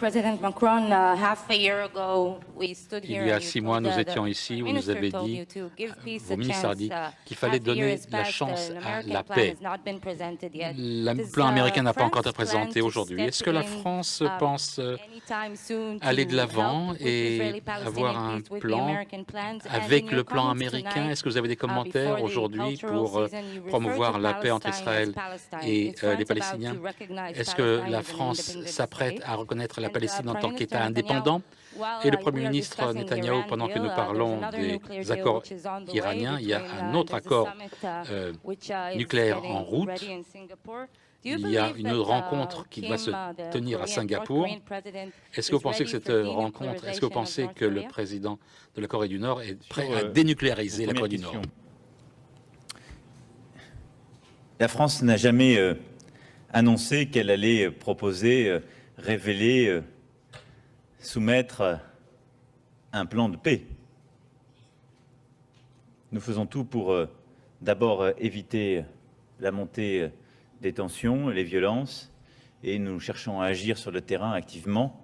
Il y a 6 mois, nous étions ici où vous avez dit, vos ministres ont dit qu'il fallait donner la chance à la paix. Le plan américain n'a pas encore été présenté aujourd'hui. Est-ce que la France pense aller de l'avant et avoir un plan avec le plan américain? Est-ce que vous avez des commentaires aujourd'hui pour promouvoir la paix entre Israël et les Palestiniens? Est-ce que la France s'apprête à reconnaître la Palestine en tant qu'État indépendant? Et le Premier ministre Netanyahou, pendant que nous parlons des accords iraniens, il y a un autre accord nucléaire en route. Il y a une autre rencontre qui doit se tenir à Singapour. Est-ce que vous pensez que cette rencontre, est-ce que vous pensez que le président de la Corée du Nord est prêt à dénucléariser la Corée du Nord? La France n'a jamais annoncé qu'elle allait proposer, révéler, soumettre un plan de paix. Nous faisons tout pour d'abord éviter la montée des tensions, les violences, et nous cherchons à agir sur le terrain activement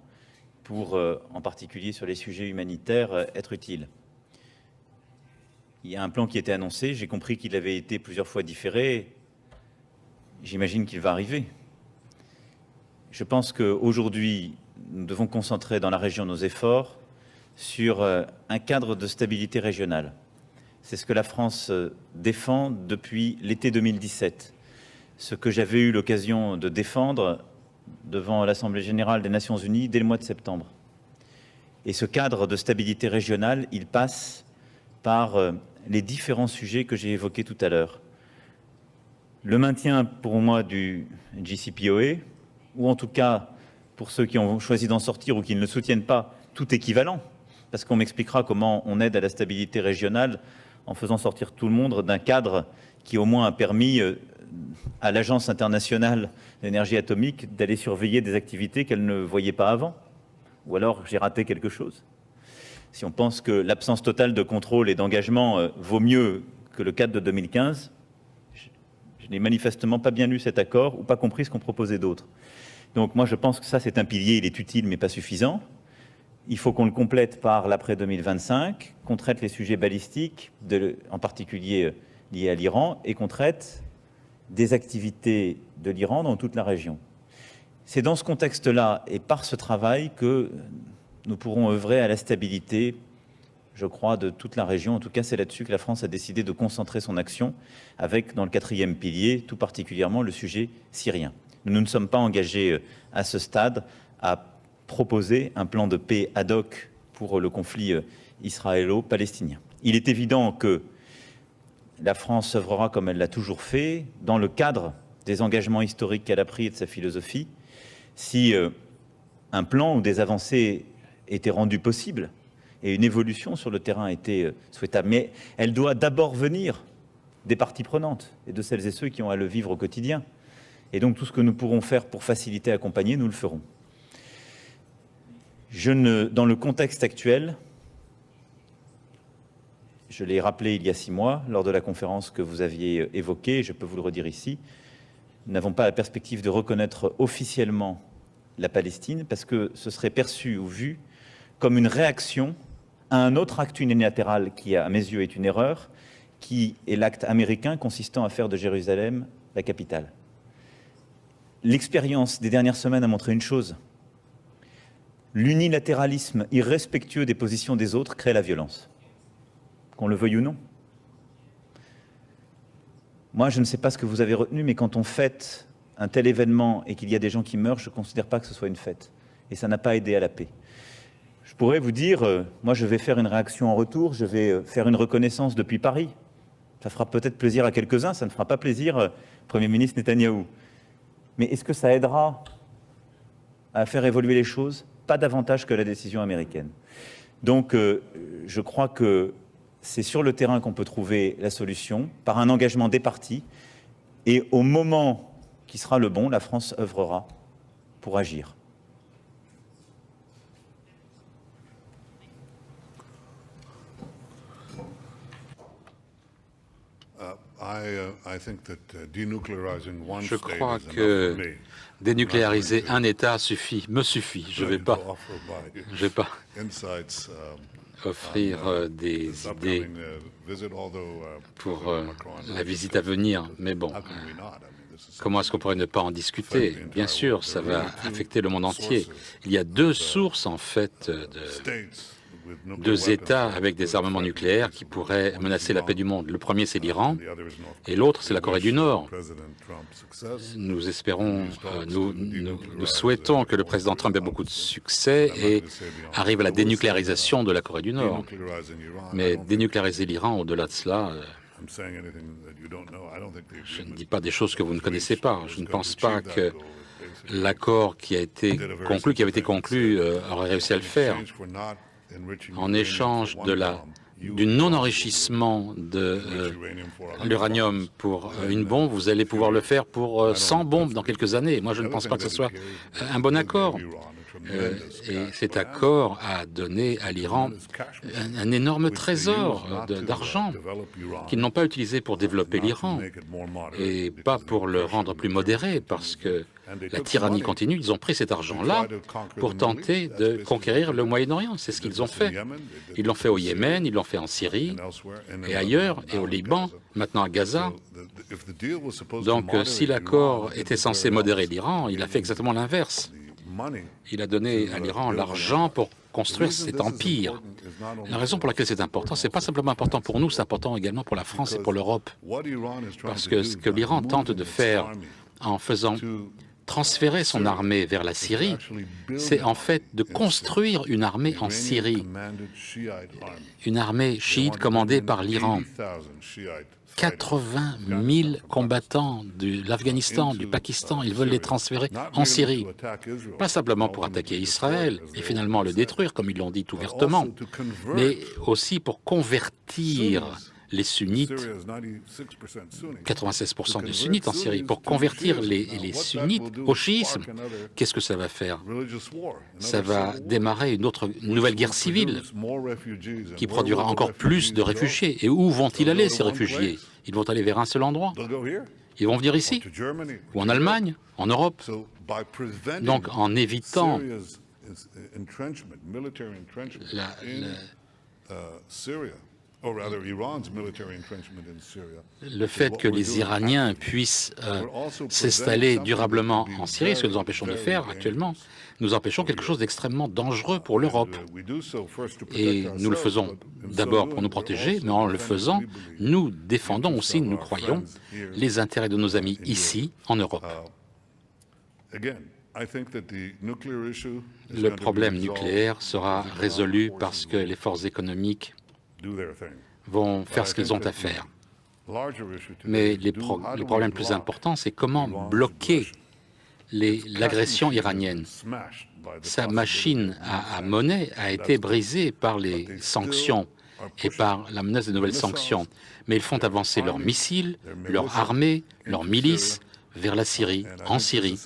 pour, en particulier sur les sujets humanitaires, être utiles. Il y a un plan qui a été annoncé, j'ai compris qu'il avait été plusieurs fois différé, j'imagine qu'il va arriver. Je pense qu'aujourd'hui, nous devons concentrer dans la région nos efforts sur un cadre de stabilité régionale. C'est ce que la France défend depuis l'été 2017. Ce que j'avais eu l'occasion de défendre devant l'Assemblée générale des Nations unies dès le mois de septembre. Et ce cadre de stabilité régionale, il passe par les différents sujets que j'ai évoqués tout à l'heure. Le maintien pour moi du JCPOA, ou en tout cas pour ceux qui ont choisi d'en sortir ou qui ne le soutiennent pas, tout équivalent, parce qu'on m'expliquera comment on aide à la stabilité régionale en faisant sortir tout le monde d'un cadre qui au moins a permis à l'Agence internationale d'énergie atomique d'aller surveiller des activités qu'elle ne voyait pas avant. Ou alors j'ai raté quelque chose. Si on pense que l'absence totale de contrôle et d'engagement vaut mieux que le cadre de 2015, je n'ai manifestement pas bien lu cet accord ou pas compris ce qu'on proposait d'autre. Donc moi je pense que ça c'est un pilier, il est utile mais pas suffisant. Il faut qu'on le complète par l'après 2025, qu'on traite les sujets balistiques, en particulier liés à l'Iran, et qu'on traite des activités de l'Iran dans toute la région. C'est dans ce contexte-là et par ce travail que nous pourrons œuvrer à la stabilité, je crois, de toute la région. En tout cas, c'est là-dessus que la France a décidé de concentrer son action, avec, dans le 4e pilier, tout particulièrement le sujet syrien. Nous ne sommes pas engagés à ce stade à proposer un plan de paix ad hoc pour le conflit israélo-palestinien. Il est évident que la France œuvrera comme elle l'a toujours fait, dans le cadre des engagements historiques qu'elle a pris et de sa philosophie. Si un plan ou des avancées étaient rendues possibles et une évolution sur le terrain était souhaitable, mais elle doit d'abord venir des parties prenantes et de celles et ceux qui ont à le vivre au quotidien. Et donc tout ce que nous pourrons faire pour faciliter et accompagner, nous le ferons. Dans le contexte actuel, je l'ai rappelé il y a 6 mois, lors de la conférence que vous aviez évoquée, je peux vous le redire ici, nous n'avons pas la perspective de reconnaître officiellement la Palestine, parce que ce serait perçu ou vu comme une réaction à un autre acte unilatéral qui, à mes yeux, est une erreur, qui est l'acte américain consistant à faire de Jérusalem la capitale. L'expérience des dernières semaines a montré une chose: l'unilatéralisme irrespectueux des positions des autres crée la violence, qu'on le veuille ou non. Moi, je ne sais pas ce que vous avez retenu, mais quand on fête un tel événement et qu'il y a des gens qui meurent, je ne considère pas que ce soit une fête. Et ça n'a pas aidé à la paix. Je pourrais vous dire, moi je vais faire une réaction en retour, je vais faire une reconnaissance depuis Paris. Ça fera peut-être plaisir à quelques-uns, ça ne fera pas plaisir au Premier ministre Netanyahou. Mais est-ce que ça aidera à faire évoluer les choses? Pas davantage que la décision américaine. Donc je crois que c'est sur le terrain qu'on peut trouver la solution, par un engagement des parties, et au moment qui sera le bon, la France œuvrera pour agir. Je crois que dénucléariser un État me suffit. Je ne vais pas offrir des idées pour la visite à venir, mais bon, comment est-ce qu'on pourrait ne pas en discuter? Bien sûr, ça va affecter le monde entier. Il y a deux sources, en fait, deux États avec des armements nucléaires qui pourraient menacer la paix du monde. Le premier, c'est l'Iran, et l'autre, c'est la Corée du Nord. Nous espérons, nous souhaitons que le président Trump ait beaucoup de succès et arrive à la dénucléarisation de la Corée du Nord. Mais dénucléariser l'Iran, au-delà de cela, je ne dis pas des choses que vous ne connaissez pas. Je ne pense pas que l'accord qui avait été conclu, aurait réussi à le faire. En échange du non-enrichissement de l'uranium pour une bombe, vous allez pouvoir le faire pour 100 bombes dans quelques années. Moi, je ne pense pas que ce soit un bon accord. Et cet accord a donné à l'Iran un énorme trésor d'argent qu'ils n'ont pas utilisé pour développer l'Iran et pas pour le rendre plus modéré, parce que la tyrannie continue. Ils ont pris cet argent-là pour tenter de conquérir le Moyen-Orient. C'est ce qu'ils ont fait. Ils l'ont fait au Yémen, ils l'ont fait en Syrie et ailleurs, et au Liban, maintenant à Gaza. Donc, si l'accord était censé modérer l'Iran, il a fait exactement l'inverse. Il a donné à l'Iran l'argent pour construire cet empire. La raison pour laquelle c'est important, ce n'est pas simplement important pour nous, c'est important également pour la France et pour l'Europe. Parce que ce que l'Iran tente de faire en faisant transférer son armée vers la Syrie, c'est en fait de construire une armée en Syrie, une armée chiite commandée par l'Iran. 80 000 combattants de l'Afghanistan, du Pakistan, ils veulent les transférer en Syrie. Pas simplement pour attaquer Israël et finalement le détruire, comme ils l'ont dit ouvertement, mais aussi pour convertir les sunnites, 96% de sunnites en Syrie, pour convertir les sunnites au chiisme. Qu'est-ce que ça va faire? Ça va démarrer une nouvelle guerre civile qui produira encore plus de réfugiés. Et où vont-ils aller, ces réfugiés? Ils vont aller vers un seul endroit. Ils vont venir ici, ou en Allemagne, en Europe. Donc, en évitant le fait que les Iraniens puissent s'installer durablement en Syrie, ce que nous empêchons de faire actuellement, nous empêchons quelque chose d'extrêmement dangereux pour l'Europe. Et nous le faisons d'abord pour nous protéger, mais en le faisant, nous défendons aussi, nous croyons, les intérêts de nos amis ici, en Europe. Le problème nucléaire sera résolu parce que les forces économiques vont faire ce qu'ils ont à faire. Mais le problème plus important, c'est comment bloquer l'agression iranienne. Sa machine à monnaie a été brisée par les sanctions et par la menace de nouvelles sanctions. Mais ils font avancer leurs missiles, leurs armées, leurs milices vers la Syrie, en Syrie.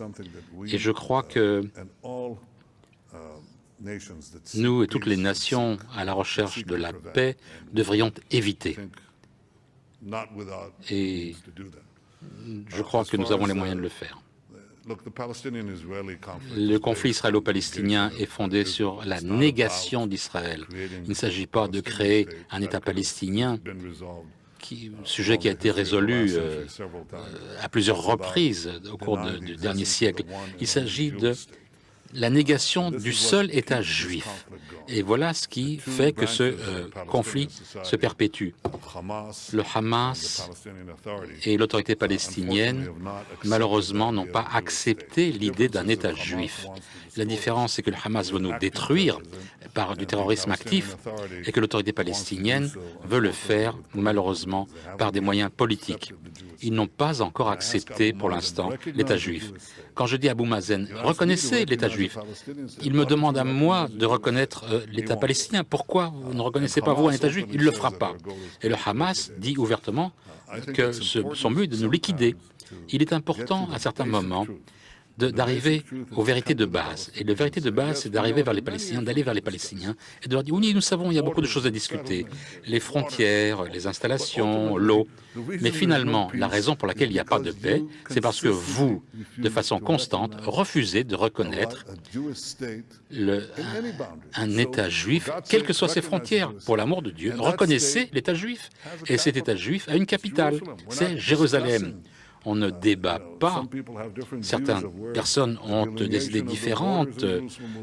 Et je crois que nous et toutes les nations à la recherche de la paix devrions éviter. Et je crois que nous avons les moyens de le faire. Le conflit israélo-palestinien est fondé sur la négation d'Israël. Il ne s'agit pas de créer un État palestinien, sujet qui a été résolu à plusieurs reprises au cours du dernier siècle. Il s'agit de la négation du seul État juif. Et voilà ce qui fait que ce conflit se perpétue. Le Hamas et l'autorité palestinienne, malheureusement, n'ont pas accepté l'idée d'un État juif. La différence, c'est que le Hamas veut nous détruire par du terrorisme actif et que l'autorité palestinienne veut le faire, malheureusement, par des moyens politiques. Ils n'ont pas encore accepté, pour l'instant, l'État juif. Quand je dis à Abou Mazen, reconnaissez l'État juif, il me demande à moi de reconnaître l'État palestinien. Pourquoi vous ne reconnaissez pas, vous, un État juif? Il ne le fera pas. Et le Hamas dit ouvertement que son but est de nous liquider. Il est important, à certains moments, d'arriver aux vérités de base. Et la vérité de base, c'est d'arriver vers les Palestiniens, d'aller vers les Palestiniens et de leur dire, oui, nous savons, il y a beaucoup de choses à discuter, les frontières, les installations, l'eau. Mais finalement, la raison pour laquelle il n'y a pas de paix, c'est parce que vous, de façon constante, refusez de reconnaître un État juif, quelles que soient ses frontières. Pour l'amour de Dieu, reconnaissez l'État juif. Et cet État juif a une capitale, c'est Jérusalem. On ne débat pas. Certaines personnes ont des idées différentes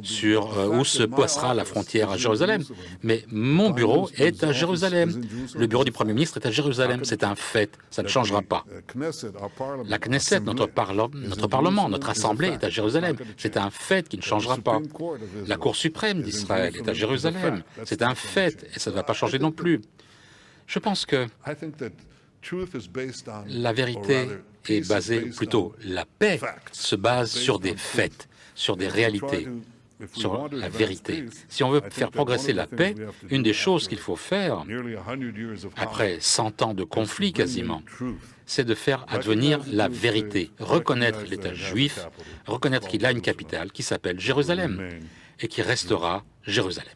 sur où se passera la frontière à Jérusalem. Mais mon bureau est à Jérusalem. Le bureau du Premier ministre est à Jérusalem. C'est un fait. Ça ne changera pas. La Knesset, notre Parlement, notre Assemblée est à Jérusalem. C'est un fait qui ne changera pas. La Cour suprême d'Israël est à Jérusalem. C'est un fait et ça ne va pas changer non plus. Je pense que la vérité est basée, plutôt la paix se base sur des faits, sur des réalités, sur la vérité. Si on veut faire progresser la paix, une des choses qu'il faut faire, après 100 ans de conflit quasiment, c'est de faire advenir la vérité, reconnaître l'État juif, reconnaître qu'il a une capitale qui s'appelle Jérusalem et qui restera Jérusalem.